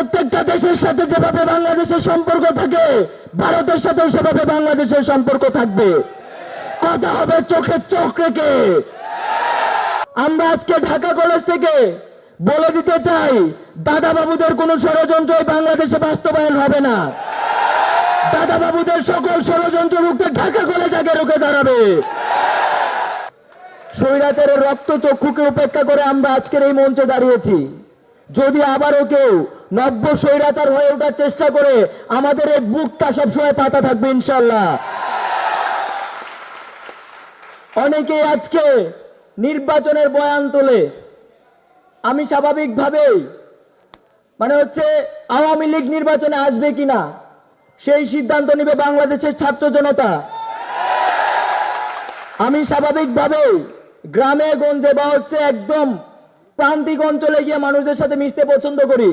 প্রত্যেকটা দেশের সাথে যেভাবে বাংলাদেশের সম্পর্ক থাকে, ভারতের সাথেও সেভাবে বাংলাদেশের সম্পর্ক থাকবে। কথা হবে চোখে চোখ রেখে। আমরা আজকে ঢাকা কলেজ থেকে বলে দিতে চাই, দাদা বাবুদের কোন ষড়যন্ত্রই বাংলাদেশে বাস্তবায়ন হবে না। দাদা বাবুদের সকল ষড়যন্ত্র মুক্ত ঢাকা কলেজ আগে রুখে দাঁড়াবে। স্বৈরাচারের রক্ত চক্ষুকে উপেক্ষা করে আমরা আজকের এই মঞ্চে দাঁড়িয়েছি। যদি আবারও কেউ নব্য স্বৈরাচার হয়ে ওঠার চেষ্টা করে, আমাদের এই বুকটা সবসময় পাতা থাকবে ইনশাল্লাহ। অনেকেই আজকে নির্বাচনের বয়ান তোলে। আমি স্বাভাবিকভাবেই আওয়ামী লীগ নির্বাচনে আসবে কিনা সেই সিদ্ধান্ত নেবে বাংলাদেশের ছাত্র জনতা। আমি স্বাভাবিকভাবেই গ্রামে গঞ্জে বা একদম প্রান্তিক অঞ্চলে গিয়ে মানুষদের সাথে মিশতে পছন্দ করি।